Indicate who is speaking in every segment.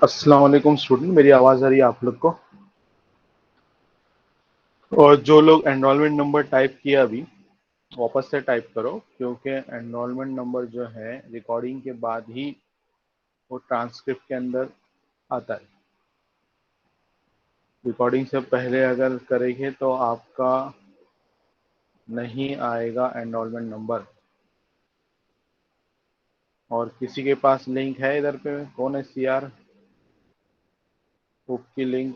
Speaker 1: अस्सलाम वालेकुम स्टूडेंट, मेरी आवाज़ आ रही है आप लोग को? और जो लोग एनरोलमेंट नंबर टाइप किया अभी वापस से टाइप करो, क्योंकि एनरोलमेंट नंबर जो है रिकॉर्डिंग के बाद ही वो ट्रांसक्रिप्ट के अंदर आता है। रिकॉर्डिंग से पहले अगर करेंगे तो आपका नहीं आएगा एनरोलमेंट नंबर। और किसी के पास लिंक है इधर पे? कौन है सीआर बुक की लिंक?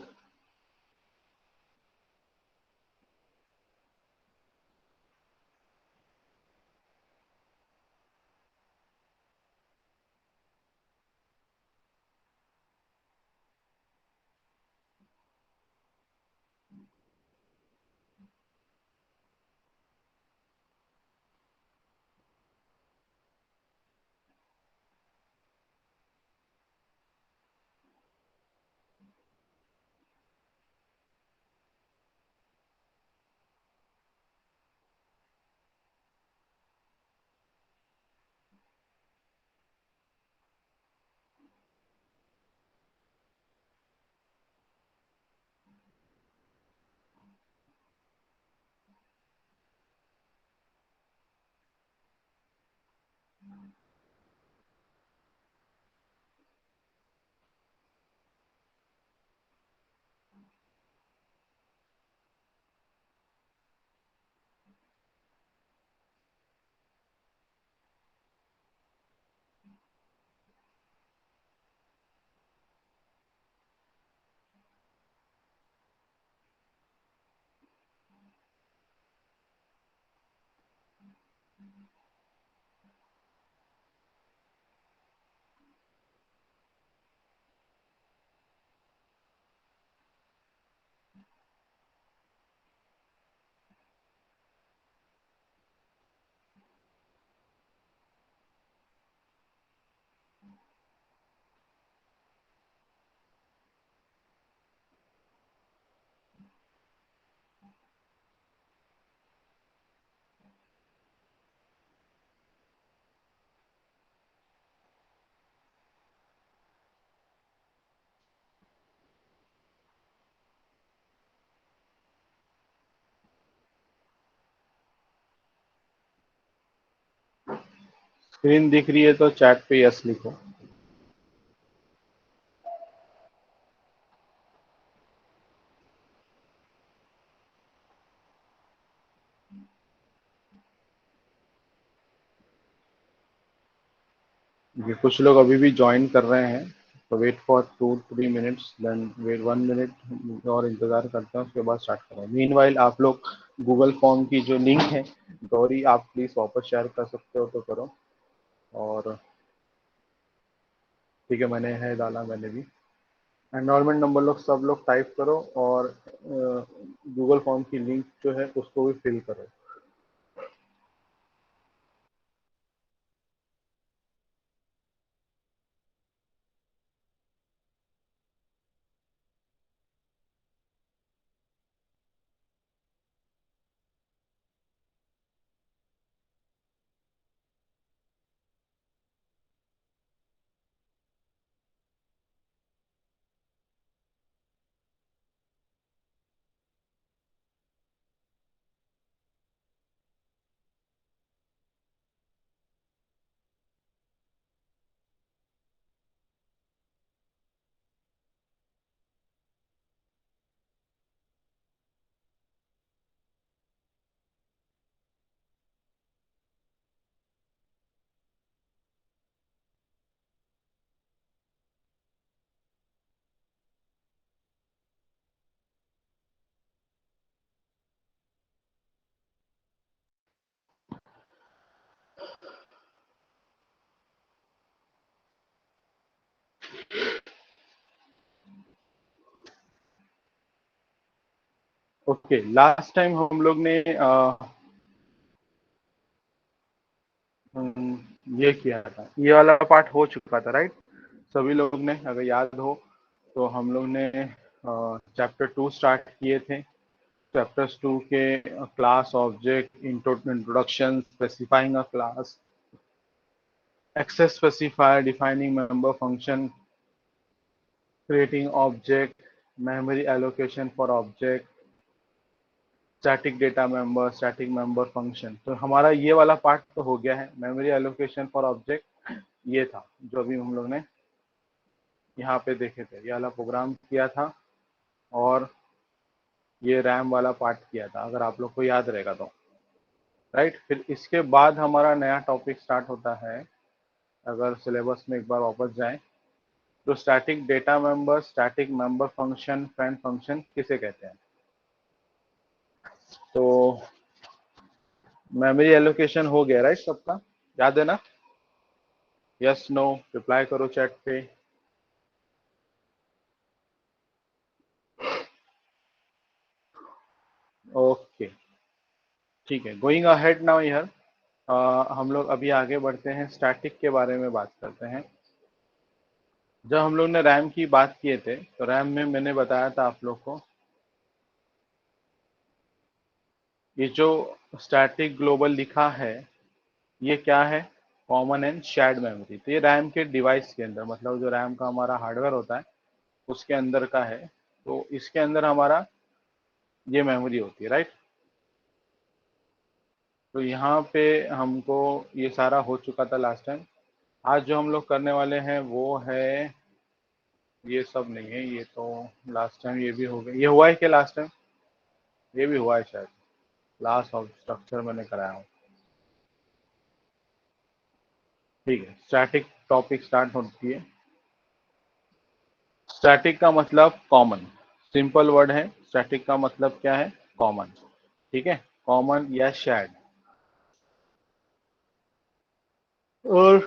Speaker 1: स्क्रीन दिख रही है तो चैट पे यस लिखो। ये कुछ लोग अभी भी ज्वाइन कर रहे हैं, तो wait for 2-3 minutes, then wait 1 minute और इंतजार करते हैं, उसके बाद स्टार्ट करें। मीनवाइल आप लोग गूगल फॉर्म की जो लिंक है, गौरी आप प्लीज वापस शेयर कर सकते हो तो करो। और ठीक है, मैंने है डाला मैंने भी। एनरोलमेंट नंबर लोग सब लोग टाइप करो और गूगल फॉर्म की लिंक जो है उसको भी फिल करो। ओके, लास्ट टाइम हम लोग ने ये किया था, ये वाला पार्ट हो चुका था राइट? सभी लोग ने अगर याद हो तो हम लोग ने चैप्टर 2 स्टार्ट किए थे। चैप्टर्स 2 के class, object, introduction, specifying a class, access specifier, defining member function, creating object, memory allocation for object, static data member, static member function. तो हमारा ये वाला पार्ट तो हो गया है। मेमोरी एलोकेशन फॉर ऑब्जेक्ट ये था जो अभी हम लोग ने यहाँ पे देखे थे, ये वाला प्रोग्राम किया था और ये रैम वाला पार्ट किया था, अगर आप लोग को याद रहेगा तो। राइट, फिर इसके बाद हमारा नया टॉपिक स्टार्ट होता है। अगर सिलेबस में एक बार वापस जाएं तो static data member, static member function, friend function किसे कहते हैं। तो मेमोरी एलोकेशन हो गया राइट, सबका याद है ना? यस नो रिप्लाई करो चैट पे। ओके ठीक है, गोइंग अहेड नाउ हियर हम लोग अभी आगे बढ़ते हैं, स्टैटिक के बारे में बात करते हैं। जब हम लोग ने रैम की बात किए थे तो रैम में मैंने बताया था आप लोग को, ये जो स्टैटिक ग्लोबल लिखा है ये क्या है, कॉमन एंड शेयर्ड मेमोरी। तो ये रैम के डिवाइस के अंदर, मतलब जो रैम का हमारा हार्डवेयर होता है उसके अंदर का है। तो इसके अंदर हमारा ये मेमोरी होती है राइट। तो यहाँ पे हमको ये सारा हो चुका था लास्ट टाइम। आज जो हम लोग करने वाले हैं वो है, ये सब नहीं है, ये तो लास्ट टाइम ये भी हो गया। ये हुआ है क्या लास्ट टाइम? ये भी हुआ है शायद, क्लास ऑफ स्ट्रक्चर मैंने कराया हूँ। ठीक है, स्टैटिक टॉपिक स्टार्ट होती है। स्टैटिक का मतलब कॉमन, सिंपल वर्ड है। स्टैटिक का मतलब क्या है? कॉमन। ठीक है, कॉमन या शेयर्ड। और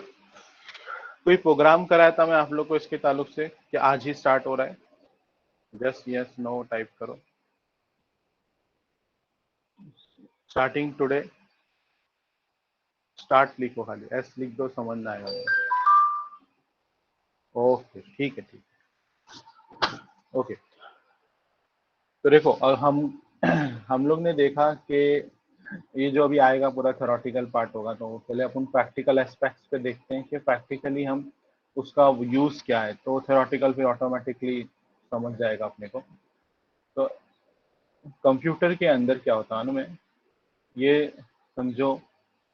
Speaker 1: कोई प्रोग्राम कराया था मैं आप लोग को इसके ताल्लुक से कि आज ही स्टार्ट हो रहा है? जस्ट यस नो टाइप करो। स्टार्टिंग टुडे, स्टार्ट लिखो, खाली एस लिख दो, समझ ना आएगा। ओके ठीक है, ठीक है, ओके। तो देखो अब हम लोग ने देखा कि ये जो अभी आएगा पूरा थ्योरेटिकल पार्ट होगा, तो पहले अपन प्रैक्टिकल एस्पेक्ट्स पे देखते हैं कि प्रैक्टिकली हम उसका यूज क्या है। तो थ्योरेटिकल फिर ऑटोमेटिकली समझ जाएगा अपने को। तो कंप्यूटर के अंदर क्या होता है ना, मैं ये समझो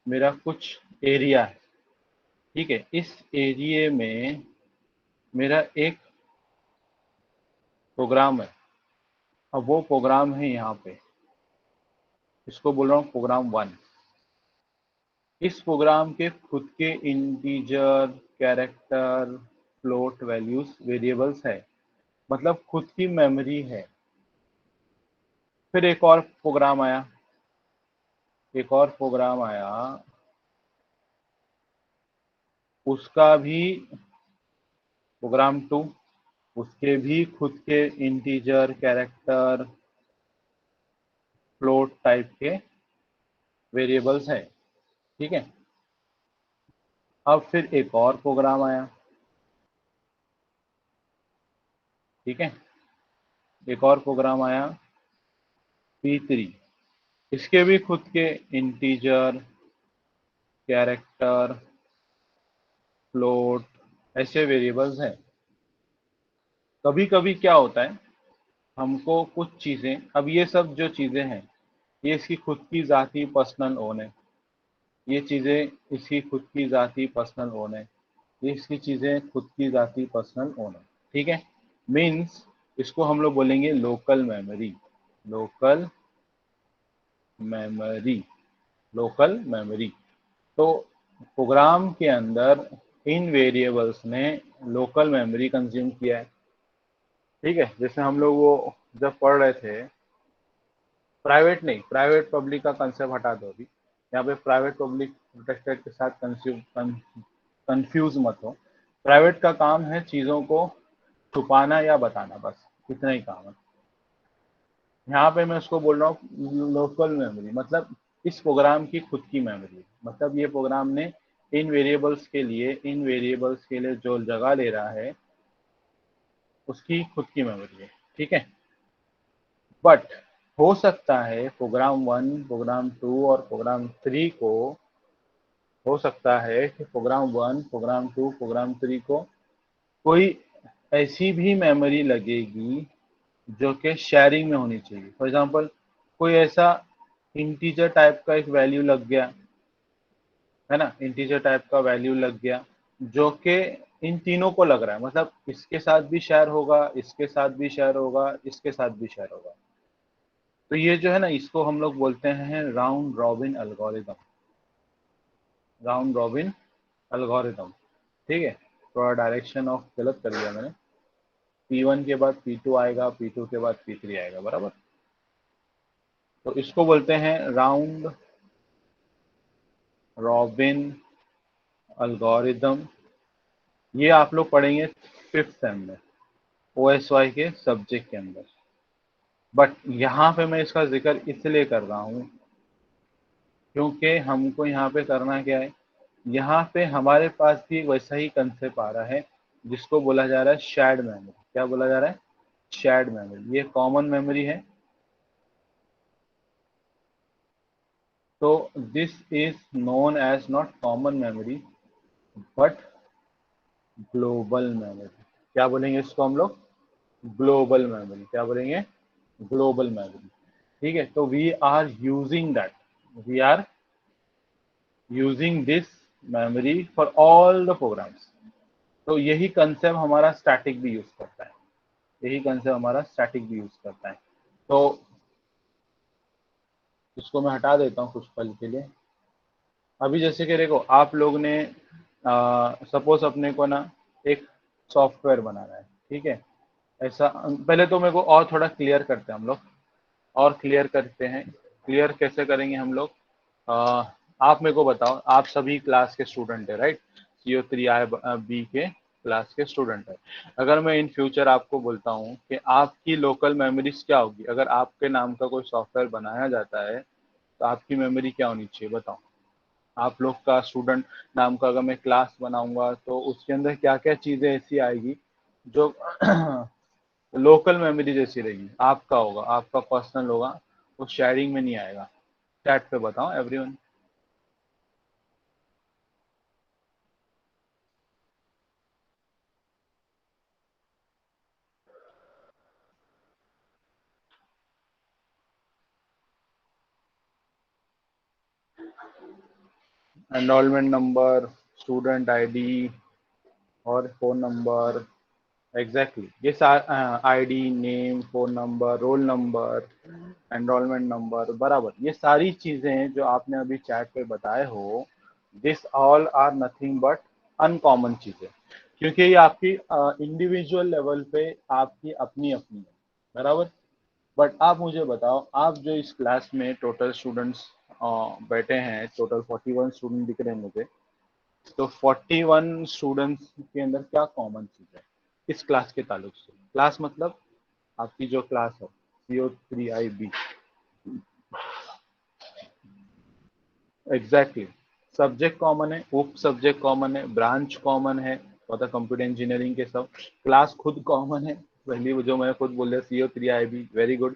Speaker 1: मेरा कुछ एरिया है। ठीक है, इस एरिया में मेरा एक प्रोग्राम है। अब वो प्रोग्राम है यहाँ पे, इसको बोल रहा हूँ प्रोग्राम 1। इस प्रोग्राम के खुद के integer, character, float values, variables है, मतलब खुद की मेमोरी है। फिर एक और प्रोग्राम आया, एक और प्रोग्राम आया, उसका भी प्रोग्राम 2, उसके भी खुद के इंटीजर, कैरेक्टर, फ्लोट टाइप के वेरिएबल्स है। ठीक है, अब फिर एक और प्रोग्राम आया। ठीक है, एक और प्रोग्राम आया P3, इसके भी खुद के इंटीजर, कैरेक्टर, फ्लोट ऐसे वेरिएबल्स हैं। कभी कभी क्या होता है, हमको कुछ चीजें, अब ये सब जो चीजें हैं ये इसकी खुद की जाती पर्सनल ओन है। ये चीजें इसकी खुद की जाती पर्सनल ओन है, ये इसकी चीजें खुद की जाती पर्सनल ओन है। ठीक है, मीन्स इसको हम लोग बोलेंगे local memory. Local memory, local memory. तो प्रोग्राम के अंदर इन वेरिएबल्स ने लोकल मेमोरी कंज्यूम किया है। ठीक है, जैसे हम लोग वो जब पढ़ रहे थे, प्राइवेट नहीं, प्राइवेट पब्लिक का कंसेप्ट हटा दो अभी। यहाँ पे प्राइवेट पब्लिक प्रोटेक्टेड के साथ कंफ्यूज मत हो। प्राइवेट का काम है चीजों को छुपाना या बताना, बस इतना ही काम है। यहाँ पे मैं उसको बोल रहा हूँ लोकल मेमोरी, मतलब इस प्रोग्राम की खुद की मेमोरी। मतलब ये प्रोग्राम ने इन वेरिएबल्स के लिए जो जगह ले रहा है उसकी खुद की मेमोरी है। ठीक है, बट हो सकता है प्रोग्राम 1, प्रोग्राम 2 और प्रोग्राम 3 को, हो सकता है कि प्रोग्राम 1, प्रोग्राम 2, प्रोग्राम 3 को कोई ऐसी भी मेमोरी लगेगी जो कि शेयरिंग में होनी चाहिए। फॉर एग्जांपल कोई ऐसा इंटीजर टाइप का एक वैल्यू लग गया है ना, इंटीजर टाइप का वैल्यू लग गया जो कि इन तीनों को लग रहा है, मतलब इसके साथ भी शेयर होगा, इसके साथ भी शेयर होगा, इसके साथ भी शेयर होगा। तो ये जो है ना, इसको हम लोग बोलते हैं round robin algorithm. Round robin algorithm, ठीक है। थोड़ा डायरेक्शन ऑफ गलत कर दिया मैंने। P1 के बाद P2 आएगा, P2 के बाद P3 आएगा, बराबर। तो इसको बोलते हैं राउंड रॉबिन एल्गोरिदम। ये आप लोग पढ़ेंगे 5th सेम में OSY के सब्जेक्ट के अंदर। बट यहाँ पे मैं इसका जिक्र इसलिए कर रहा हूँ क्योंकि हमको यहाँ पे करना क्या है, यहाँ पे हमारे पास भी वैसा ही कंसेप्ट आ रहा है जिसको बोला जा रहा है शेयर्ड मेमोरी। क्या बोला जा रहा है? Shared memory. ये कॉमन मेमोरी है। तो this is known as not common memory but global memory. क्या बोलेंगे इसको हम लोग? Global memory. क्या बोलेंगे? Global memory. ठीक है। तो we are using that, we are using this memory for all the programs. तो यही कंसेप्ट हमारा स्टैटिक भी यूज करता है। यही कंसेप्ट हमारा स्टैटिक भी यूज करता है। तो इसको मैं हटा देता हूँ कुछ पल के लिए। अभी जैसे कि देखो, आप लोग ने सपोज अपने को ना एक सॉफ्टवेयर बनाना है, ठीक है। ऐसा पहले तो मेरे को और थोड़ा क्लियर करते हैं हम लोग, और क्लियर करते हैं। क्लियर कैसे करेंगे हम लोग? आप मेरे को बताओ, आप सभी क्लास के स्टूडेंट है, राइट? CO3I B के क्लास के स्टूडेंट है। अगर मैं इन फ्यूचर आपको बोलता हूँ कि आपकी लोकल मेमोरीज क्या होगी अगर आपके नाम का कोई सॉफ्टवेयर बनाया जाता है, तो आपकी मेमोरी क्या होनी चाहिए बताओ? आप लोग का स्टूडेंट नाम का अगर मैं क्लास बनाऊंगा तो उसके अंदर क्या क्या चीजें ऐसी आएगी जो लोकल मेमोरी जैसी रहेगी। आपका होगा, आपका पर्सनल होगा, वो शेयरिंग में नहीं आएगा। चैट पे बताओ everyone. Enrolment number, student ID और फोन नंबर। एग्जैक्टली ये सारा ID, name, phone number, roll number, enrolment number, बराबर। ये सारी चीजें जो आपने अभी चैट पे बताए हो, this all are nothing but uncommon चीजें, क्योंकि ये आपकी इंडिविजुअल लेवल पे आपकी अपनी अपनी है, बराबर। बट आप मुझे बताओ, आप जो इस क्लास में टोटल स्टूडेंट्स बैठे हैं, टोटल 41 स्टूडेंट दिख रहे हैं मुझे। तो 41 स्टूडेंट्स के अंदर क्या कॉमन चीज है इस क्लास के ताल्लुक से? क्लास मतलब आपकी जो क्लास है CO3I B। Exactly. Subject common है, उप सब्जेक्ट कॉमन है, ब्रांच कॉमन है, मतलब कंप्यूटर इंजीनियरिंग के सब। क्लास खुद कॉमन है, पहली वो जो मैं खुद बोल रहा CO3I B, वेरी गुड,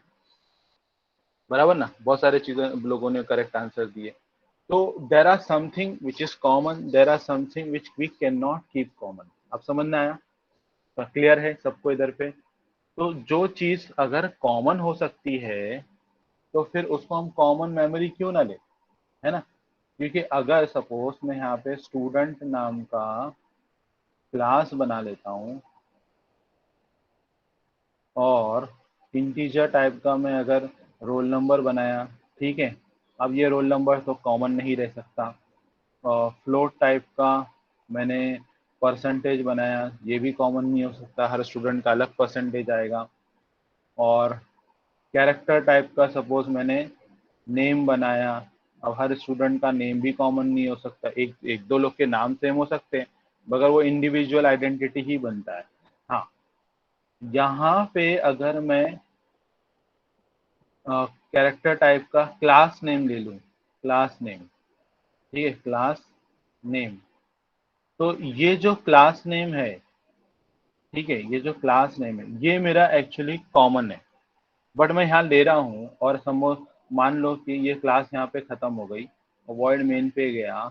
Speaker 1: बराबर ना। बहुत सारे चीजें लोगों ने करेक्ट आंसर दिए। तो there are something which is common, there are something which we can not keep common. अब समझ में आया? क्लियर है सबको इधर पे? तो जो चीज अगर कॉमन हो सकती है तो फिर उसको हम कॉमन मेमोरी क्यों ना ले, है ना। क्योंकि अगर सपोज मैं यहाँ पे स्टूडेंट नाम का क्लास बना लेता हूँ और इंटीजर टाइप का मैं अगर रोल नंबर बनाया, ठीक है। अब ये रोल नंबर तो कॉमन नहीं रह सकता। फ्लोट टाइप का मैंने परसेंटेज बनाया, ये भी कॉमन नहीं हो सकता, हर स्टूडेंट का अलग परसेंटेज आएगा। और कैरेक्टर टाइप का सपोज मैंने नेम बनाया, अब हर स्टूडेंट का नेम भी कॉमन नहीं हो सकता। एक एक दो लोग के नाम सेम हो सकते हैं मगर वो इंडिविजुअल आइडेंटिटी ही बनता है। हाँ, यहाँ पे अगर मैं कैरेक्टर टाइप का क्लास नेम ले लूँ, क्लास नेम, ठीक है, क्लास नेम। तो ये जो क्लास नेम है, ठीक है, ये जो क्लास नेम है ये मेरा एक्चुअली कॉमन है। बट मैं यहाँ ले रहा हूँ और मान लो कि ये क्लास यहाँ पे खत्म हो गई, वॉइड मेन पे गया,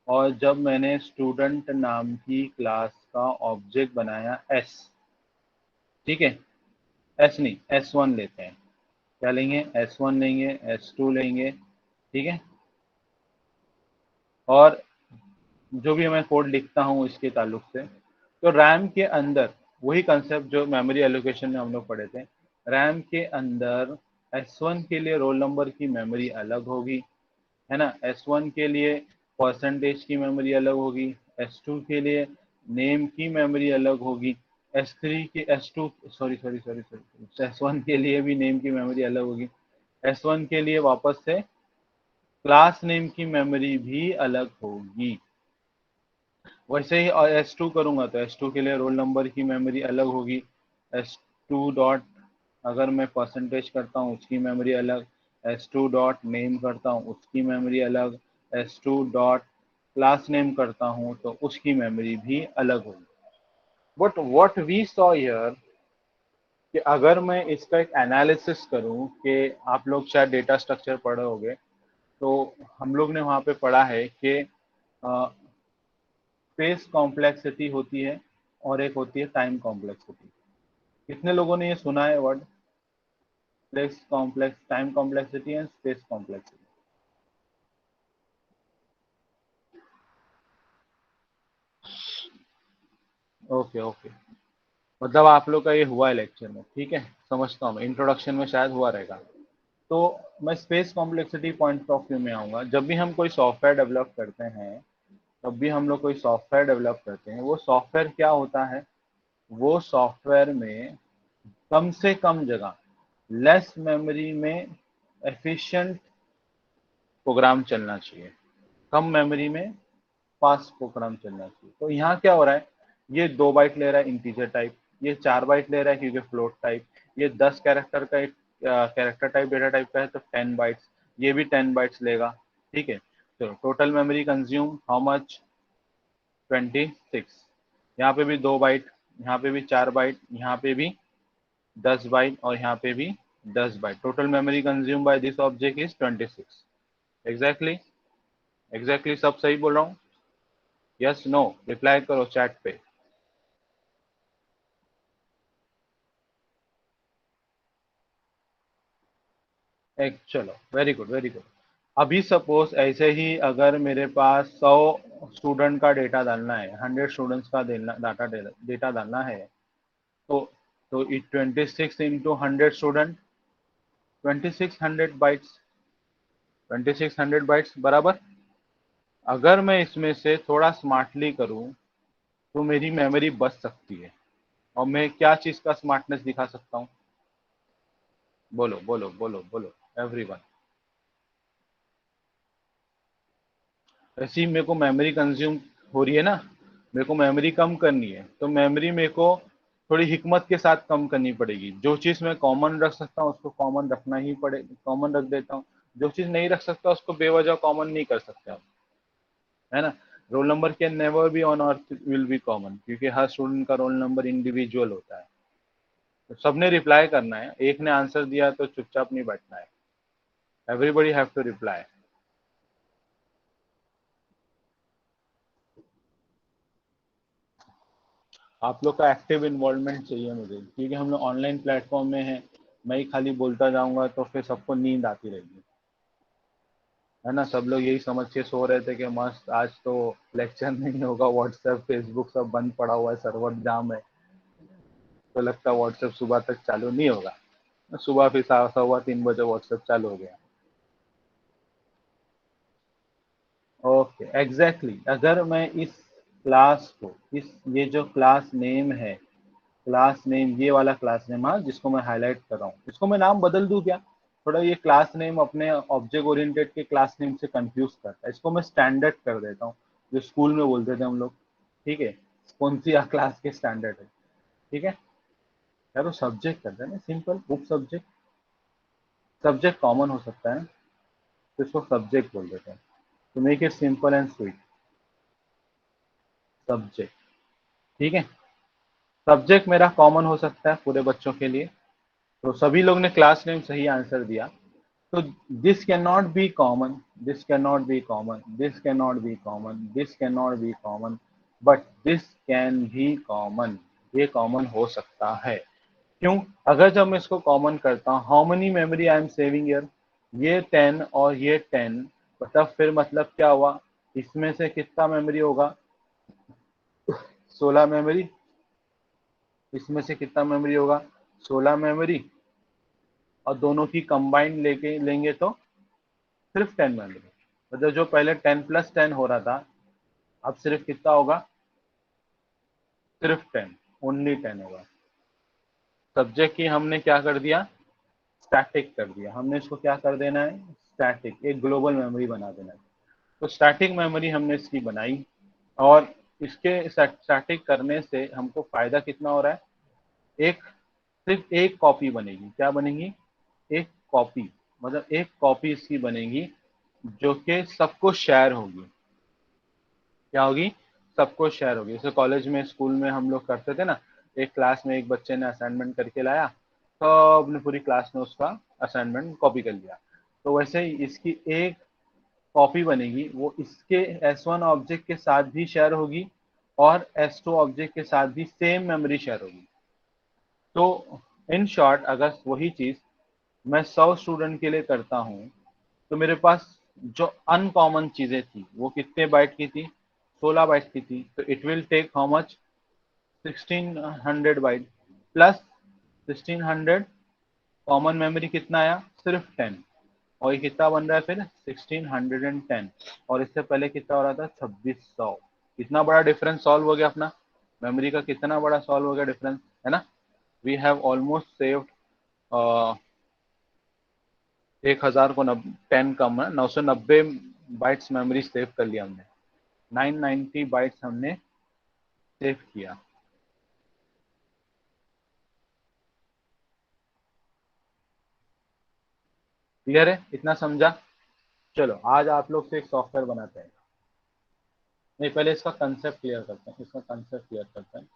Speaker 1: और जब मैंने स्टूडेंट नाम की क्लास का ऑब्जेक्ट बनाया एस, ठीक है, एस नहीं S1 लेते हैं, क्या लेंगे, S1 लेंगे, S2 लेंगे, ठीक है। और जो भी मैं कोड लिखता हूँ इसके ताल्लुक से, तो रैम के अंदर वही कंसेप्ट जो मेमोरी एलोकेशन में हम लोग पढ़े थे, रैम के अंदर S1 के लिए रोल नंबर की मेमोरी अलग होगी, है ना, S1 के लिए परसेंटेज की मेमोरी अलग होगी, S2 के लिए नेम की मेमोरी अलग होगी, S3 के S2 sorry sorry sorry sorry S1 के लिए भी नेम की मेमोरी अलग होगी, S1 के लिए वापस से क्लास नेम की मेमोरी भी अलग होगी। वैसे ही और S2 करूंगा तो S2 के लिए रोल नंबर की मेमोरी अलग होगी, S2 डॉट अगर मैं परसेंटेज करता हूँ उसकी मेमोरी अलग, S2 डॉट नेम करता हूँ उसकी मेमोरी अलग, S2 डॉट क्लास नेम करता हूँ तो उसकी मेमोरी भी अलग होगी। But what we saw here कि अगर मैं इसका एक एनालिसिस करूं कि आप लोग शायद डेटा स्ट्रक्चर पढ़े होंगे, तो हम लोग ने वहाँ पे पढ़ा है कि स्पेस कॉम्प्लेक्सिटी होती है और एक होती है टाइम कॉम्प्लेक्सिटी। कितने लोगों ने ये सुना है word, space complex, time complexity and space complexity? Okay okay, मतलब आप लोग का ये हुआ है लेक्चर में, ठीक है, समझता हूँ मैं, इंट्रोडक्शन में शायद हुआ रहेगा। तो मैं space complexity point of view में आऊँगा। जब भी हम कोई सॉफ्टवेयर डेवलप करते हैं, तब भी हम लोग कोई सॉफ्टवेयर डेवलप करते हैं, वो सॉफ्टवेयर क्या होता है, वो सॉफ्टवेयर में कम से कम जगह, लेस मेमोरी में एफिशिएंट प्रोग्राम चलना चाहिए, कम मेमोरी में फास्ट प्रोग्राम चलना चाहिए। तो यहाँ क्या हो रहा है, ये 2 बाइट ले रहा है इंटीजर टाइप, ये 4 बाइट ले रहा है क्योंकि फ्लोट टाइप, ये 10 कैरेक्टर का एक कैरेक्टर टाइप डेटा टाइप का है तो 10 बाइट्स, ये भी 10 बाइट्स लेगा, ठीक है। तो total memory consume how much, 26। यहाँ पे भी 2 बाइट, यहाँ पे भी 4 बाइट, यहाँ पे भी 10 बाइट और यहाँ पे भी 10 byte, total memory consume by this object is 26। Exactly, exactly सब सही बोल रहा हूँ? यस नो, रिप्लाई करो चैट पे। एक चलो, वेरी गुड वेरी गुड। अभी सपोज ऐसे ही अगर मेरे पास 100 स्टूडेंट का डेटा डालना है, 100 स्टूडेंट्स का डाटा डेटा डालना है, तो तो 26 इंटू 100 स्टूडेंट, 2600 बाइट्स, 2600 बाइट्स बराबर। अगर मैं इसमें से थोड़ा स्मार्टली करूं तो मेरी मेमोरी बच सकती है, और मैं क्या चीज का स्मार्टनेस दिखा सकता हूँ, बोलो बोलो बोलो बोलो एवरीवन। ऐसी मेरे को मेमोरी कंज्यूम हो रही है ना, मेरे को मेमोरी कम करनी है, तो मेमोरी मेरे को थोड़ी हिकमत के साथ कम करनी पड़ेगी। जो चीज़ मैं कॉमन रख सकता हूँ उसको कॉमन रखना ही पड़े, कॉमन रख देता हूँ। जो चीज़ नहीं रख सकता उसको बेवजह कॉमन नहीं कर सकते हम, है ना। Roll number can never be on earth will be common, क्योंकि हर स्टूडेंट का रोल नंबर इंडिविजुअल होता है। तो सबने रिप्लाई करना है, एक ने आंसर दिया तो चुपचाप नहीं बैठना है, एवरीबडी हैव टू रिप्लाई। आप लोग का एक्टिव इन्वॉल्वमेंट चाहिए मुझे, क्योंकि हम लोग ऑनलाइन प्लेटफॉर्म में हैं। मैं ही खाली बोलता जाऊंगा तो फिर सबको नींद आती रहेगी, है ना। सब लोग यही समझ के सो रहे थे कि मस्त आज तो लेक्चर नहीं होगा, व्हाट्सएप फेसबुक सब बंद पड़ा हुआ है, सर्वर जाम है, तो लगता है व्हाट्सएप सुबह तक चालू नहीं होगा। सुबह फिर 3:15 बजे व्हाट्सएप चालू हो गया। ओके एग्जैक्टली, अगर मैं इस क्लास को, इस ये जो क्लास नेम है, क्लास नेम ये वाला क्लास नेम, हाँ, जिसको मैं हाईलाइट कर रहा हूँ, इसको मैं नाम बदल दूं क्या? थोड़ा ये क्लास नेम अपने ऑब्जेक्ट ओरिएंटेड के क्लास नेम से कंफ्यूज करता है, इसको मैं स्टैंडर्ड कर देता हूँ, जो स्कूल में बोलते थे हम लोग, ठीक है। कौन सी क्लास के स्टैंडर्ड है, ठीक है यार, वो सब्जेक्ट करते हैं ना, simple book subject, subject common हो सकता है, तो इसको सब्जेक्ट बोल देते हैं, तो make it simple and sweet, subject, ठीक है। सब्जेक्ट मेरा कॉमन हो सकता है पूरे बच्चों के लिए। तो सभी लोग ने क्लास नेम सही आंसर दिया, तो this can not be common, this can not be common, this can not be common, this can not be common, but this can be common, ये कॉमन हो सकता है। क्यों? अगर जब मैं इसको कॉमन करता हूँ, how many memory I am saving year, ये 10 और ये 10, मतलब फिर मतलब क्या हुआ, इसमें से कितना मेमोरी होगा, 16 मेमोरी, इसमें से कितना मेमोरी होगा, 16 मेमोरी, और दोनों की कंबाइंड लेके लेंगे तो सिर्फ 10 मेमोरी। मतलब जो पहले 10 प्लस 10 हो रहा था, अब सिर्फ कितना होगा, सिर्फ 10, ओनली 10 होगा। सब्जेक्ट की हमने क्या कर दिया, स्टैटिक कर दिया, हमने इसको क्या कर देना है, स्टैटिक, एक ग्लोबल मेमोरी बना देना है। तो स्टैटिक मेमोरी हमने इसकी बनाई, और इसके स्टैटिक करने से हमको फायदा कितना हो रहा है, एक, सिर्फ एक कॉपी बनेगी, क्या बनेगी, एक कॉपी, मतलब एक कॉपी इसकी बनेगी जो कि सबको शेयर होगी। क्या होगी, सबको शेयर होगी। जैसे कॉलेज में, स्कूल में हम लोग करते थे ना, एक क्लास में एक बच्चे ने असाइनमेंट करके लाया, तो अपने पूरी क्लास ने उसका असाइनमेंट कॉपी कर लिया। तो वैसे ही इसकी एक कॉपी बनेगी, वो इसके S1 ऑब्जेक्ट के साथ भी शेयर होगी और S2 ऑब्जेक्ट के साथ भी सेम मेमोरी शेयर होगी। तो इन शॉर्ट, अगर वही चीज मैं 100 स्टूडेंट के लिए करता हूँ, तो मेरे पास जो अनकॉमन चीजें थी वो कितने बाइट की थी, 16 बाइट की थी। तो it will take how much, 1600 byte, plus 1600, common memory कितना आया, सिर्फ 10, और ये कितना बन रहा है फिर, 1610, और इससे पहले कितना हो रहा था, 2600। कितना बड़ा डिफरेंस सॉल्व हो गया अपना, मेमोरी का कितना बड़ा सॉल्व हो गया डिफरेंस, है ना। वी हैव ऑलमोस्ट सेव्ड 1000 को 10 कम है, 990 बाइट्स मेमोरी सेव कर लिया हमने, 990 बाइट्स हमने सेव किया। क्लियर है, इतना समझा। चलो आज आप लोग से एक सॉफ्टवेयर बनाते हैं। नहीं, पहले इसका कंसेप्ट क्लियर करते हैं, इसका कंसेप्ट क्लियर करते हैं,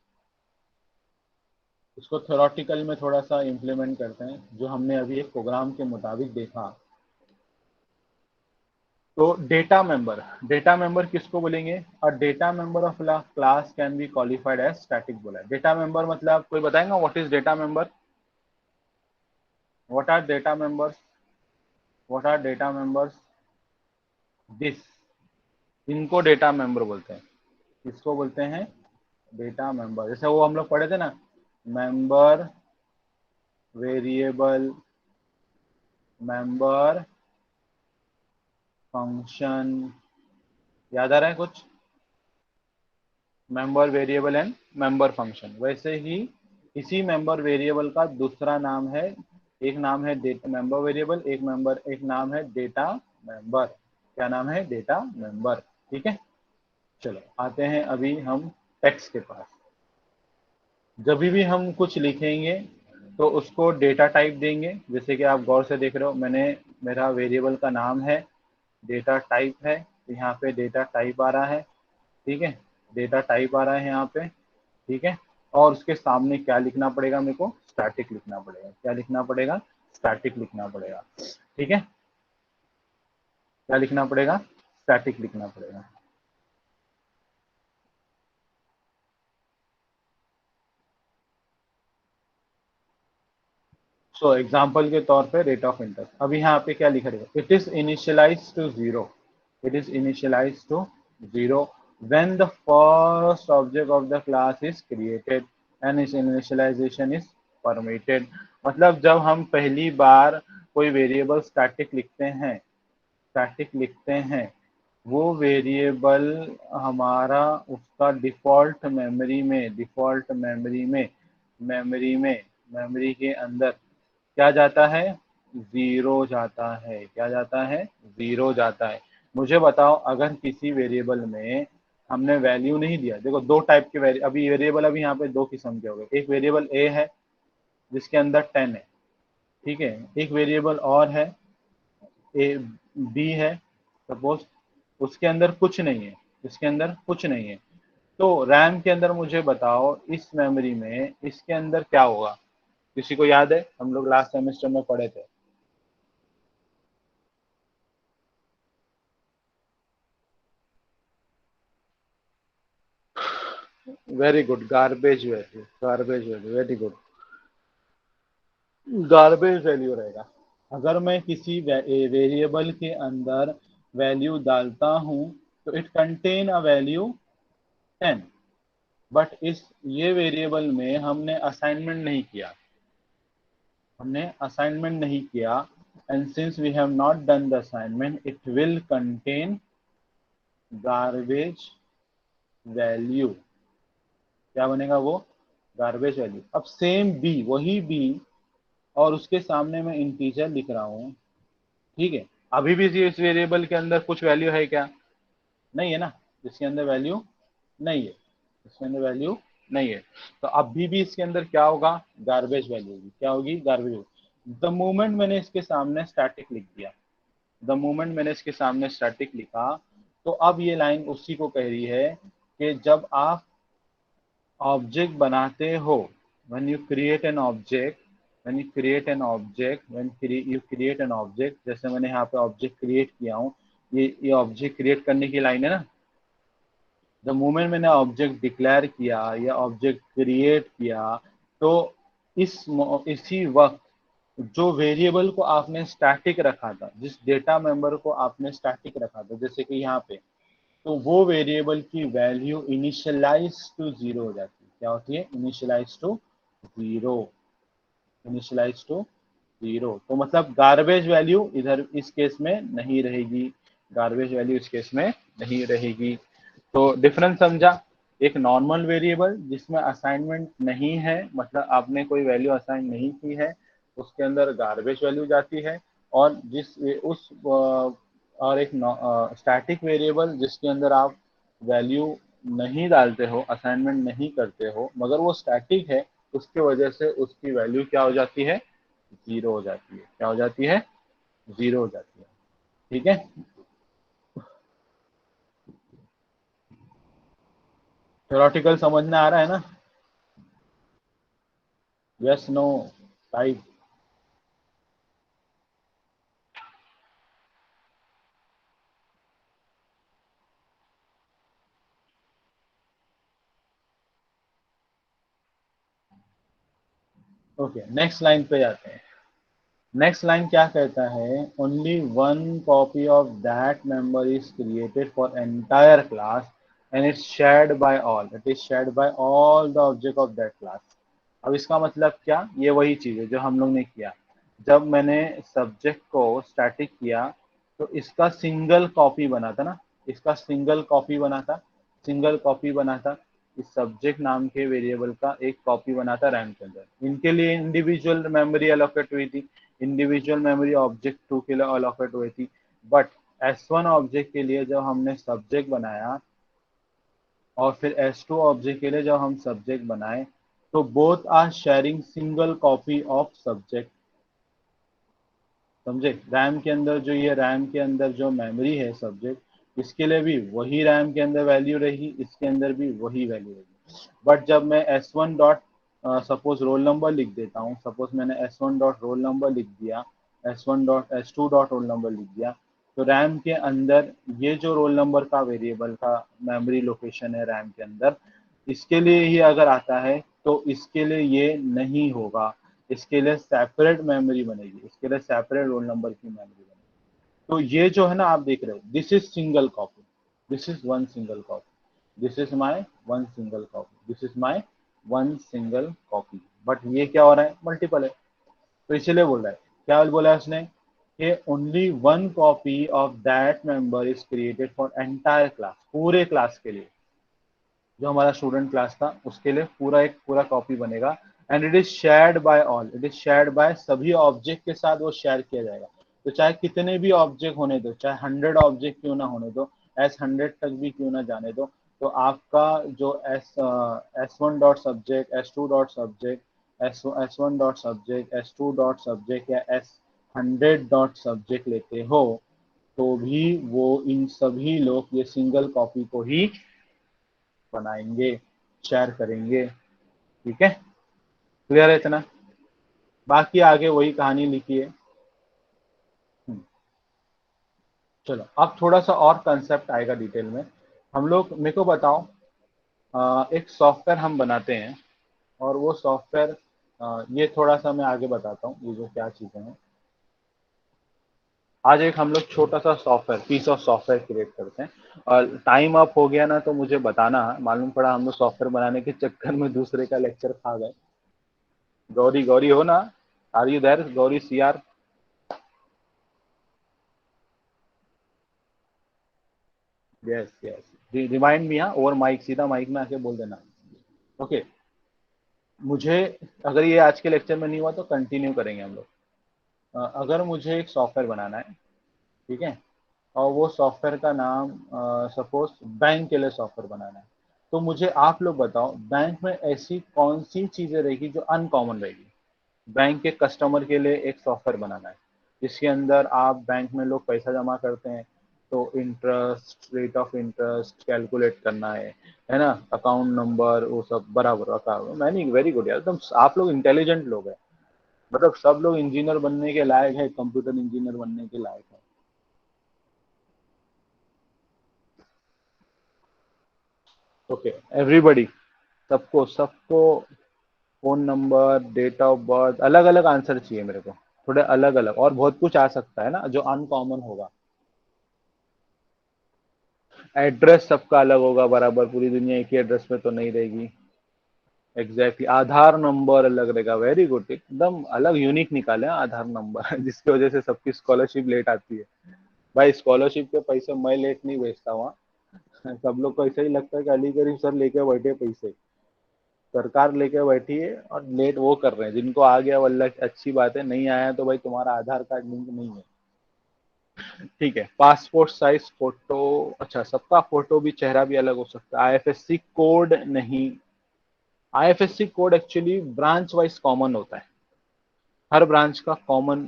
Speaker 1: इसको थ्योरेटिकल में थोड़ा सा इम्प्लीमेंट करते हैं, जो हमने अभी एक प्रोग्राम के मुताबिक देखा। तो डेटा मेंबर किसको बोलेंगे, और data member of class can be qualified as static बोला है। डेटा मेंबर मतलब कोई बताएगा what is data member, what are data members, what are data members, this, इनको डेटा मेंबर बोलते हैं। किसको बोलते हैं, डेटा मेंबर। जैसे वो हम लोग पढ़े थे ना, मेंबर वेरिएबल, मेंबर फंक्शन, याद आ रहा है कुछ, member variable and member function. वैसे ही इसी मेंबर वेरिएबल का दूसरा नाम है, एक नाम है डेटा मेंबर वेरिएबल, एक नाम है डेटा मेंबर। क्या नाम है, डेटा मेंबर। ठीक है, चलो आते हैं अभी हम टेक्स्ट के पास। जब भी हम कुछ लिखेंगे तो उसको डेटा टाइप देंगे। जैसे कि आप गौर से देख रहे हो, मैंने, मेरा वेरिएबल का नाम है, डेटा टाइप है, यहाँ पे डेटा टाइप आ रहा है। ठीक है, डेटा टाइप आ रहा है यहाँ पे। ठीक है, और उसके सामने क्या लिखना पड़ेगा, मेरे को स्टैटिक लिखना पड़ेगा। क्या लिखना पड़ेगा, स्टैटिक लिखना पड़ेगा। ठीक है, क्या लिखना पड़ेगा, स्टैटिक लिखना पड़ेगा। सो एग्जाम्पल के तौर पे रेट ऑफ इंटरेस्ट, अब यहाँ पे क्या लिख रहे हो, it is initialize to zero, it is initialize to zero when the first object of the class is created and its initialization is permitted। मतलब जब हम पहली बार कोई वेरिएबल स्टैटिक लिखते हैं, स्टैटिक लिखते हैं, वो वेरिएबल हमारा उसका डिफॉल्ट मेमोरी में, डिफॉल्ट मेमोरी के अंदर क्या जाता है, जीरो जाता है। क्या जाता है, जीरो जाता है। मुझे बताओ, अगर किसी वेरिएबल में हमने वैल्यू नहीं दिया, देखो दो टाइप के अभी वेरिएबल, अभी यहाँ पे दो किस्म के हो गए। एक वेरिएबल ए है जिसके अंदर 10 है, ठीक है, एक वेरिएबल और है, ए बी है सपोज, उसके अंदर कुछ नहीं है, इसके अंदर कुछ नहीं है। तो रैम के अंदर मुझे बताओ, इस मेमोरी में इसके अंदर क्या होगा, किसी को याद है, हम लोग लास्ट सेमेस्टर में पढ़े थे। Very good, garbage value, garbage value, very good. Garbage value रहेगा। अगर मैं किसी वेरिएबल के अंदर वैल्यू डालता हूं तो it contain a value 10, but इस ये वेरिएबल में हमने असाइनमेंट नहीं किया, हमने असाइनमेंट नहीं किया, and since we have not done the assignment it will contain garbage value. क्या बनेगा वो? Garbage value. अब सेम बी, वही बी, और उसके सामने मैं इंटीजर लिख रहा हूँ, ठीक है। अभी भी इस वेरिएबल के अंदर कुछ वैल्यू है क्या? नहीं है ना, इसके अंदर वैल्यू नहीं है, इसके अंदर वैल्यू नहीं है। तो अभी भी इसके अंदर क्या होगा? गार्बेज वैल्यू होगी। क्या होगी? Garbage value. द मोमेंट मैंने इसके सामने स्टैटिक लिख दिया, द मोमेंट मैंने इसके सामने स्टैटिक लिखा, तो अब ये लाइन उसी को कह रही है कि जब आप ऑब्जेक्ट बनाते हो, when you create an object, when you create an object, you create an object, जैसे मैंने यहाँ पे ऑब्जेक्ट क्रिएट किया हूँ, ये ऑब्जेक्ट क्रिएट करने की लाइन है ना। द मोमेंट मैंने ऑब्जेक्ट डिक्लेयर किया या ऑब्जेक्ट क्रिएट किया, तो इसी वक्त जो वेरिएबल को आपने स्टैटिक रखा था, जिस डेटा मेंबर को आपने स्टैटिक रखा था, जैसे कि यहाँ पे, तो वो वेरिएबल की वैल्यू इनिशियलाइज टू जीरो हो जाती है। क्या होती है? Initialize to zero, initialize to zero. तो मतलब गार्बेज वैल्यू इधर इस केस में नहीं रहेगी, गार्बेज वैल्यू इस केस में नहीं रहेगी। तो डिफरेंस समझा? एक नॉर्मल वेरिएबल जिसमें असाइनमेंट नहीं है, मतलब आपने कोई वैल्यू असाइन नहीं की है, उसके अंदर गार्बेज वैल्यू जाती है। और जिस उस और एक स्टैटिक वेरिएबल जिसके अंदर आप वैल्यू नहीं डालते हो, असाइनमेंट नहीं करते हो, मगर वो स्टैटिक है, उसकी वजह से उसकी वैल्यू क्या हो जाती है? जीरो हो जाती है। क्या हो जाती है? जीरो हो जाती है। ठीक है। थ्योरेटिकल समझ में आ रहा है ना? Yes, no, type. Okay, next line पे जाते हैं। नेक्स्ट लाइन क्या कहता है? Only one copy of that member is created for entire class and it's shared by all, it is shared by all the object of that class. अब इसका मतलब क्या? ये वही चीज है जो हम लोग ने किया। जब मैंने सब्जेक्ट को स्टैटिक किया तो इसका सिंगल कॉपी बना था ना, इसका सिंगल कॉपी बना था, सिंगल कॉपी बना था। इस सब्जेक्ट नाम के वेरिएबल का एक कॉपी बना था रैम के अंदर। इनके लिए इंडिविजुअल मेमोरी अलोकेट हुई थी, इंडिविजुअल मेमोरी ऑब्जेक्ट 2 के लिए अलोकेट हुई थी। बट S1 ऑब्जेक्ट के लिए जब हमने सब्जेक्ट बनाया और फिर S2 ऑब्जेक्ट के लिए जब हम सब्जेक्ट बनाए, तो both are sharing single copy of subject. समझे? रैम के अंदर जो, ये रैम के अंदर जो मेमोरी है सब्जेक्ट, इसके लिए भी वही रैम के अंदर वैल्यू रहेगी, इसके अंदर भी वही वैल्यू रहेगी। बट जब मैं S1 dot suppose roll number लिख देता हूँ, सपोज मैंने S1 डॉट रोल नंबर लिख दिया, S1 dot S2 dot roll number लिख दिया, तो रैम के अंदर ये जो रोल नंबर का वेरिएबल का मेमोरी लोकेशन है रैम के अंदर, इसके लिए ही अगर आता है तो इसके लिए ये नहीं होगा, इसके लिए सेपरेट मेमोरी बनेगी, इसके लिए सेपरेट रोल नंबर की मेमोरी बनेगी। तो ये जो है ना, आप देख रहे हो, this is single copy, this is one single copy, this is my one single copy, this is my one single copy. But ये क्या हो रहा है? मल्टीपल है। तो इसलिए बोल रहा है, क्या बोला है उसने कि only one copy of that member is created for entire class, पूरे क्लास के लिए, जो हमारा स्टूडेंट क्लास था उसके लिए पूरा एक पूरा कॉपी बनेगा। And it is shared by all, it is shared bye सभी ऑब्जेक्ट के साथ वो शेयर किया जाएगा। तो चाहे कितने भी ऑब्जेक्ट होने दो, चाहे 100 ऑब्जेक्ट क्यों ना होने दो, S100 तक भी क्यों ना जाने दो, तो आपका जो S1 dot subject, S2 dot subject, S1 dot subject, S2 dot subject या S100 डॉट सब्जेक्ट लेते हो, तो भी वो इन सभी लोग ये सिंगल कॉपी को ही बनाएंगे, शेयर करेंगे। ठीक है, क्लियर है इतना? बाकी आगे वही कहानी लिखी है। चलो अब थोड़ा सा और कंसेप्ट आएगा डिटेल में। हम लोग, मेरे को बताओ, एक सॉफ्टवेयर हम बनाते हैं, और वो सॉफ्टवेयर, ये थोड़ा सा मैं आगे बताता हूँ ये जो क्या चीज़ें हैं। आज एक हम लोग छोटा सा software, piece of software create करते हैं, और टाइम अप हो गया ना तो मुझे बताना, मालूम पड़ा हम लोग सॉफ्टवेयर बनाने के चक्कर में दूसरे का लेक्चर खा गए। गौरी, गौरी हो ना? Are you there Gauri, C R? Yes yes, remind me, हाँ, ओवर माइक, सीधा माइक में आके बोल देना। ओके, मुझे, अगर ये आज के लेक्चर में नहीं हुआ तो कंटिन्यू करेंगे हम लोग। अगर मुझे एक सॉफ्टवेयर बनाना है, ठीक है, और वो सॉफ्टवेयर का नाम, सपोज बैंक के लिए सॉफ्टवेयर बनाना है, तो मुझे आप लोग बताओ बैंक में ऐसी कौन सी चीजें रहेगी जो अनकॉमन रहेगी। बैंक के कस्टमर के लिए एक सॉफ्टवेयर बनाना है जिसके अंदर आप, बैंक में लोग पैसा जमा करते हैं तो interest, rate of interest calculate करना है ना, अकाउंट नंबर वो सब बराबर रखा। मैंने वेरी गुड यार, एकदम आप लोग इंटेलिजेंट लोग हैं, मतलब सब लोग इंजीनियर बनने के लायक है, कंप्यूटर इंजीनियर बनने के लायक है। ओके, एवरीबडी, सबको सबको phone number, date of birth, अलग अलग आंसर चाहिए मेरे को, थोड़े अलग अलग, और बहुत कुछ आ सकता है ना जो अनकॉमन होगा। एड्रेस सबका अलग होगा बराबर, पूरी दुनिया एक ही एड्रेस में तो नहीं रहेगी। एग्जैक्टली, आधार नंबर अलग रहेगा, वेरी गुड, एकदम अलग यूनिक निकाले हैं आधार नंबर जिसकी वजह से सबकी स्कॉलरशिप लेट आती है। भाई स्कॉलरशिप के पैसे मैं लेट नहीं भेजता हुआ, सब लोग को ऐसा ही लगता है कि अली गरीब सर लेके बैठे पैसे, सरकार लेके बैठी है और लेट वो कर रहे हैं, जिनको आ गया वल्ला अच्छी बात है, नहीं आया तो भाई तुम्हारा आधार कार्ड लिंक नहीं है। ठीक है, पासपोर्ट साइज फोटो, अच्छा सबका फोटो भी, चेहरा भी अलग हो सकता है। आईएफएससी कोड नहीं, IFSC code actually branch wise common होता है, हर ब्रांच का common.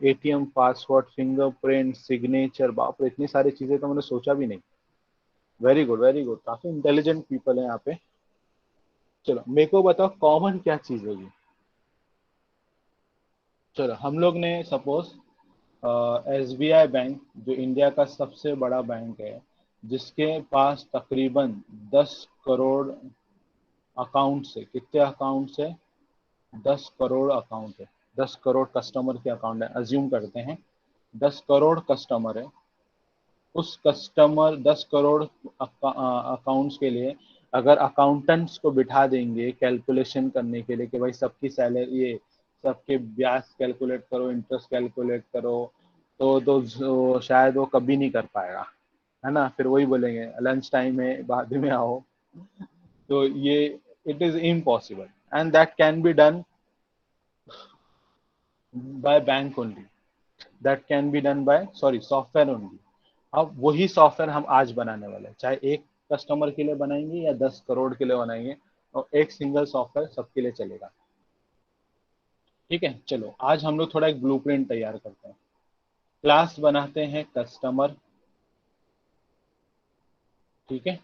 Speaker 1: ATM, password, fingerprint, signature, बाप रे इतनी सारी चीजें तो मैंने सोचा भी नहीं। वेरी गुड वेरी गुड, काफी इंटेलिजेंट पीपल है यहाँ पे। चलो मेरे को बताओ कॉमन क्या चीज होगी। चलो हम लोग ने सपोज एसबीआई बैंक, जो इंडिया का सबसे बड़ा बैंक है, जिसके पास तकरीबन 10 करोड़ अकाउंट है, कितने अकाउंट है? 10 करोड़ अकाउंट है, 10 करोड़ कस्टमर के अकाउंट है, अज्यूम करते हैं 10 करोड़ कस्टमर है। उस कस्टमर 10 करोड़ अकाउंट्स के लिए अगर अकाउंटेंट्स को बिठा देंगे कैलकुलेशन करने के लिए कि भाई सबकी सैलरी, ये सबके ब्याज कैलकुलेट करो, इंटरेस्ट कैलकुलेट करो, तो शायद वो कभी नहीं कर पाएगा, है ना, फिर वही बोलेंगे लंच टाइम में बाद में आओ। तो ये, it is impossible, and that can be done by bank only, that can be done by, sorry, software only. अब वही सॉफ्टवेयर हम आज बनाने वाले हैं, चाहे एक कस्टमर के लिए बनाएंगे या 10 करोड़ के लिए बनाएंगे, और एक सिंगल सॉफ्टवेयर सबके लिए चलेगा। ठीक है, चलो आज हम लोग थोड़ा एक ब्लूप्रिंट तैयार करते हैं। क्लास बनाते हैं कस्टमर, ठीक है,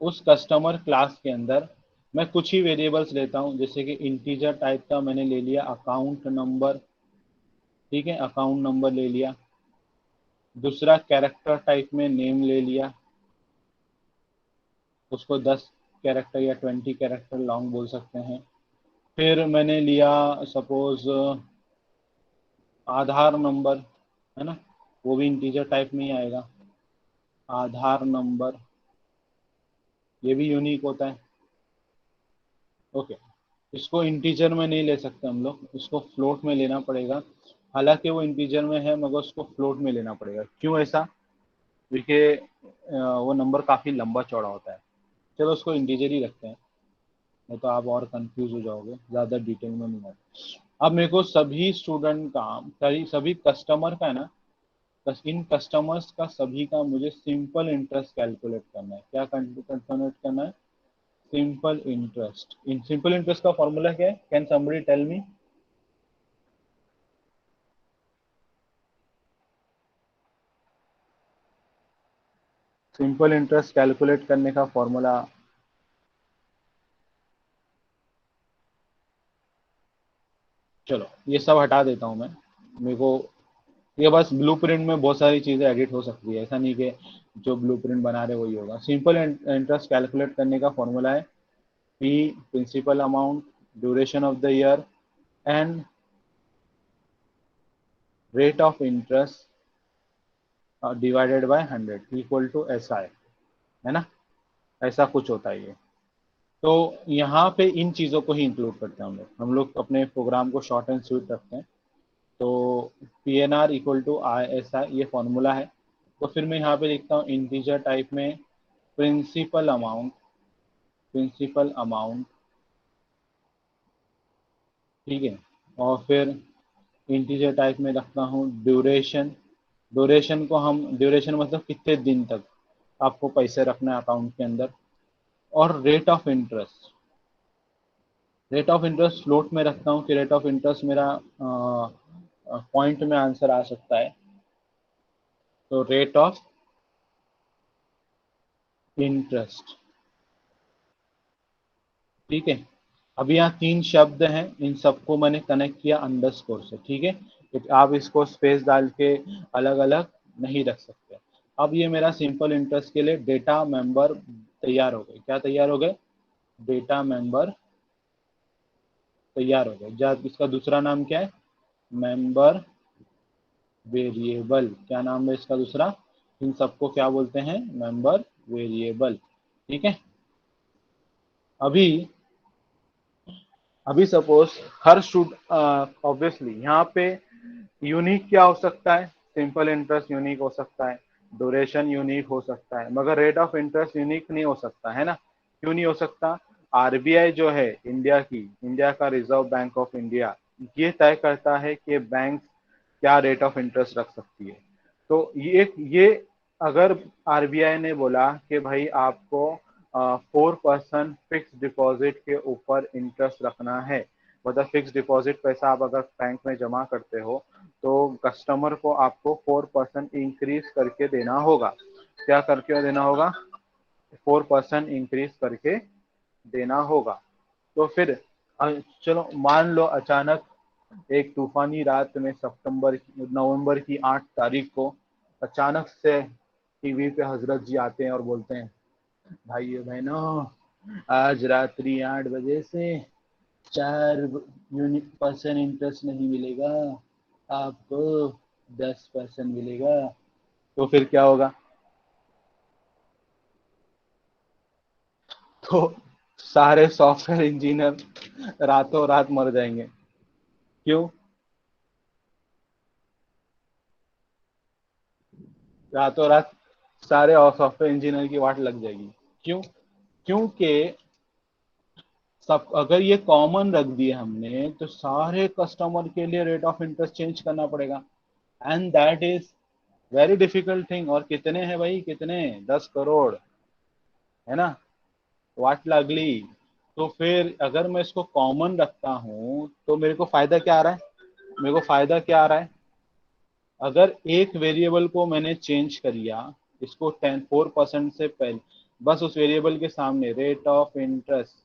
Speaker 1: उस कस्टमर क्लास के अंदर मैं कुछ ही वेरिएबल्स लेता हूं, जैसे कि इंटीजर टाइप का मैंने ले लिया अकाउंट नंबर, ठीक है, अकाउंट नंबर ले लिया। दूसरा कैरेक्टर टाइप में नेम ले लिया, उसको 10 कैरेक्टर या 20 कैरेक्टर लॉन्ग बोल सकते हैं। फिर मैंने लिया सपोज आधार नंबर, है ना, वो भी इंटीजर टाइप में ही आएगा, आधार नंबर, ये भी यूनिक होता है। ओके, इसको इंटीजर में नहीं ले सकते हम लोग, इसको फ्लोट में लेना पड़ेगा। हालांकि वो इंटीजर में है मगर उसको फ्लोट में लेना पड़ेगा, क्यों ऐसा? क्योंकि वो नंबर काफी लंबा चौड़ा होता है। चलो उसको इंटीजर ही रखते हैं, नहीं तो आप और कंफ्यूज हो जाओगे, ज्यादा डिटेल में नहीं आता। अब मेरे को सभी स्टूडेंट का, सभी कस्टमर का है ना, बस इन कस्टमर्स का सभी का मुझे सिंपल इंटरेस्ट कैलकुलेट करना है। क्या कैलकुलेट करना है? Simple interest. इन सिंपल इंटरेस्ट का फॉर्मूला क्या है? Can somebody tell me? Simple interest calculate करने का फॉर्मूला, चलो ये सब हटा देता हूँ मैं, मेरे को, ये बस ब्लूप्रिंट में बहुत सारी चीजें एडिट हो सकती है, ऐसा नहीं कि जो ब्लूप्रिंट बना रहे वही होगा। सिंपल इंटरेस्ट कैलकुलेट करने का फॉर्मूला है P principal amount, duration of the year and rate of interest divided by 100 equal to S I, है ना। ऐसा कुछ होता है ये। तो यहाँ पे इन चीज़ों को ही इंक्लूड करते हैं हम लोग अपने प्रोग्राम को शॉर्ट एंड स्वीट रखते हैं। तो P N R equal to I S I ये फॉर्मूला है। तो फिर मैं यहाँ पे लिखता हूँ इंटीजर टाइप में प्रिंसिपल अमाउंट, प्रिंसिपल अमाउंट, ठीक है। और फिर इंटीजर टाइप में रखता हूँ ड्यूरेशन, ड्यूरेशन को हम, ड्यूरेशन मतलब कितने दिन तक आपको पैसे रखना है अकाउंट के अंदर। और rate of interest, rate of interest float में रखता हूँ कि रेट ऑफ इंटरेस्ट मेरा पॉइंट में आंसर आ सकता है। तो रेट ऑफ इंटरेस्ट, ठीक है। अब यहाँ तीन शब्द हैं, इन सबको मैंने कनेक्ट किया अंडरस्कोर से, ठीक है। आप इसको स्पेस डाल के अलग अलग नहीं रख सकते। अब ये मेरा सिंपल इंटरेस्ट के लिए डेटा मेंबर तैयार हो गए। क्या तैयार हो गए? डेटा मेंबर तैयार हो गए। जब इसका दूसरा नाम क्या है? Member variable. क्या नाम है इसका दूसरा? इन सबको क्या बोलते हैं? मेंबर वेरिएबल, ठीक है। अभी अभी सपोज हर स्टूड ऑब्वियसली यहाँ पे यूनिक क्या हो सकता है? सिंपल इंटरेस्ट यूनिक हो सकता है, ड्यूरेशन यूनिक हो सकता है, मगर रेट ऑफ इंटरेस्ट यूनिक नहीं हो सकता, है ना। क्यों नहीं हो सकता? आरबीआई जो है इंडिया की, इंडिया का रिजर्व बैंक ऑफ इंडिया, ये तय करता है कि बैंक क्या रेट ऑफ इंटरेस्ट रख सकती है। तो ये अगर आरबीआई ने बोला कि भाई आपको 4% फिक्स डिपॉजिट के ऊपर इंटरेस्ट रखना है, मतलब फिक्स डिपॉजिट पैसा आप अगर बैंक में जमा करते हो तो कस्टमर को आपको 4% इंक्रीज करके देना होगा। क्या करके देना होगा? 4% इंक्रीज करके देना होगा। तो फिर चलो मान लो अचानक एक तूफानी रात में नवंबर की 8 तारीख को अचानक से टीवी पे हजरत जी आते हैं और बोलते हैं, भाइयों बहनों, आज रात्रि 8 बजे से 4% इंटरेस्ट नहीं मिलेगा, आपको 10% मिलेगा। तो फिर क्या होगा? तो सारे सॉफ्टवेयर इंजीनियर रातों रात मर जाएंगे। क्यों? रातों रात सारे सॉफ्टवेयर इंजीनियर की वाट लग जाएगी। क्यों? क्योंकि सब अगर ये कॉमन रख दिए हमने तो सारे कस्टमर के लिए रेट ऑफ इंटरेस्ट चेंज करना पड़ेगा, and that is very difficult thing. और कितने हैं भाई? कितने? 10 करोड़, है ना। वाट लगली। तो फिर अगर मैं इसको कॉमन रखता हूँ तो मेरे को फायदा क्या आ रहा है? मेरे को फायदा क्या आ रहा है? अगर एक वेरिएबल को मैंने चेंज कर दिया, इसको 4% से पहले, बस उस वेरिएबल के सामने rate of interest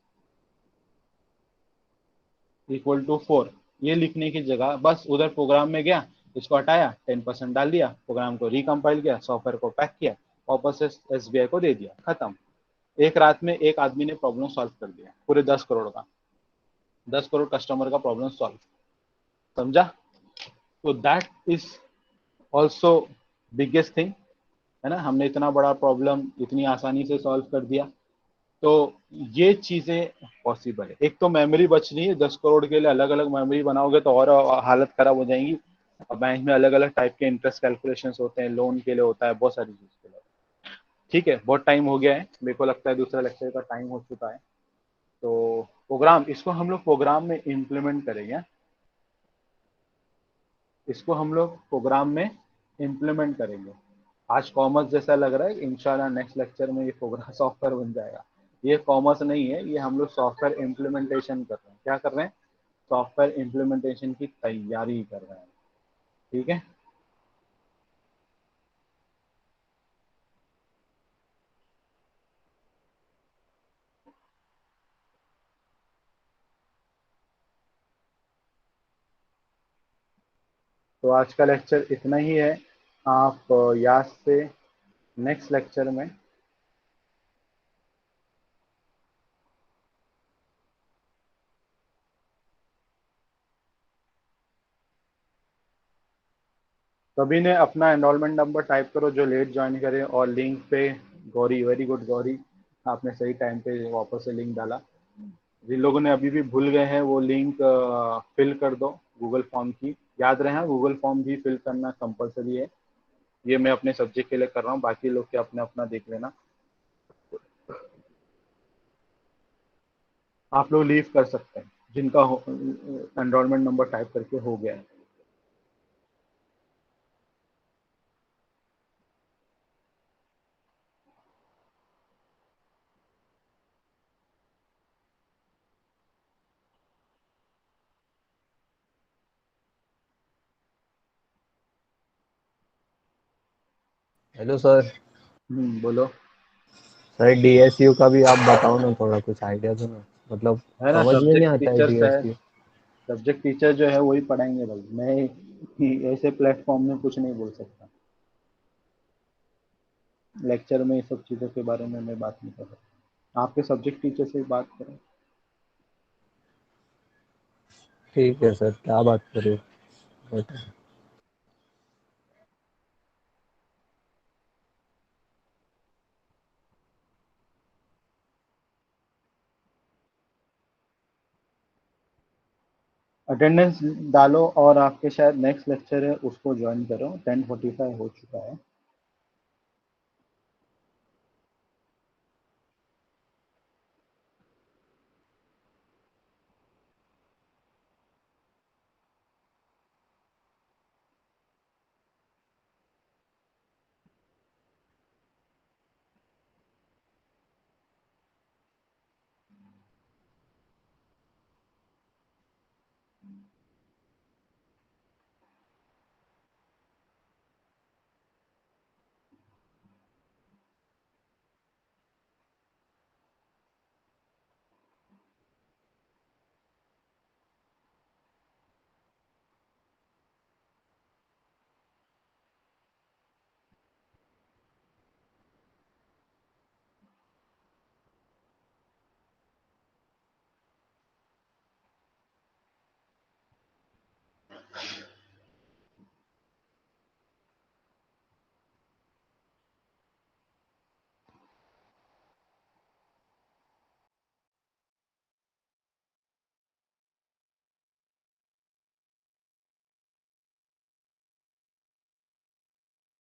Speaker 1: equal to 4 ये लिखने की जगह बस उधर प्रोग्राम में गया, इसको हटाया, 10% डाल दिया, प्रोग्राम को रिकम्पाइल किया, सॉफ्टवेयर को पैक किया, वापस से एसबीआई को दे दिया, खत्म। एक रात में एक आदमी ने प्रॉब्लम सॉल्व कर दिया, पूरे 10 करोड़ का, 10 करोड़ कस्टमर का प्रॉब्लम सॉल्व। समझा? तो that is also biggest thing, है ना। हमने इतना बड़ा प्रॉब्लम इतनी आसानी से सॉल्व कर दिया। तो ये चीजें पॉसिबल है। एक तो मेमोरी बच रही है, 10 करोड़ के लिए अलग अलग मेमोरी बनाओगे तो और हालत खराब हो जाएंगी। बैंक में अलग अलग टाइप के इंटरेस्ट कैलकुलेशंस होते हैं, लोन के लिए होता है, बहुत सारी चीज के लिए। ठीक है, बहुत टाइम हो गया है, मेरे को लगता है दूसरा लेक्चर का टाइम हो चुका है। तो प्रोग्राम, इसको हम लोग प्रोग्राम में इम्प्लीमेंट करेंगे। इसको हम लोग प्रोग्राम में इम्प्लीमेंट करेंगे। आज कॉमर्स जैसा लग रहा है, इंशाल्लाह नेक्स्ट लेक्चर में ये प्रोग्राम सॉफ्टवेयर बन जाएगा। ये कॉमर्स नहीं है, ये हम लोग सॉफ्टवेयर इम्प्लीमेंटेशन कर रहे हैं। क्या कर रहे हैं? सॉफ्टवेयर इम्प्लीमेंटेशन की तैयारी कर रहे हैं, ठीक है। तो आज का लेक्चर इतना ही है। आप याद से नेक्स्ट लेक्चर में सभी ने अपना एनरोलमेंट नंबर टाइप करो जो लेट ज्वाइन करे, और लिंक पे गौरी, वेरी गुड गौरी, आपने सही टाइम पे वापस से लिंक डाला। जिन लोगों ने अभी भी भूल गए हैं वो लिंक फिल कर दो गूगल फॉर्म की। याद रहे गूगल फॉर्म भी फिल करना कंपलसरी है। ये मैं अपने सब्जेक्ट के लिए कर रहा हूँ, बाकी लोग के अपने अपना देख लेना। आप लोग लीव कर सकते हैं जिनका एनरोलमेंट नंबर टाइप करके हो गया है।
Speaker 2: Hello sir.
Speaker 1: बोलो।
Speaker 2: सर डीएसयू का भी आप बताओ ना, थोड़ा कुछ आइडिया दो ना, मतलब
Speaker 1: है ना,
Speaker 2: समझ में नहीं
Speaker 1: सब्जेक्ट
Speaker 2: आता है
Speaker 1: टीचर्स है।
Speaker 2: डीएसयू।
Speaker 1: सब्जेक्ट टीचर जो है वही पढ़ाएंगे भाई, मैं ऐसे प्लेटफॉर्म में कुछ नहीं बोल सकता। लेक्चर में ये सब चीज़ों के बारे में मैं बात नहीं कर रहा। आपके सब्जेक्ट टीचर से बात करें।
Speaker 2: ठीक है सर, क्या बात करें, बताओ।
Speaker 1: अटेंडेंस डालो और आपके शायद नेक्स्ट लेक्चर है उसको ज्वाइन करो। 10:45 हो चुका है।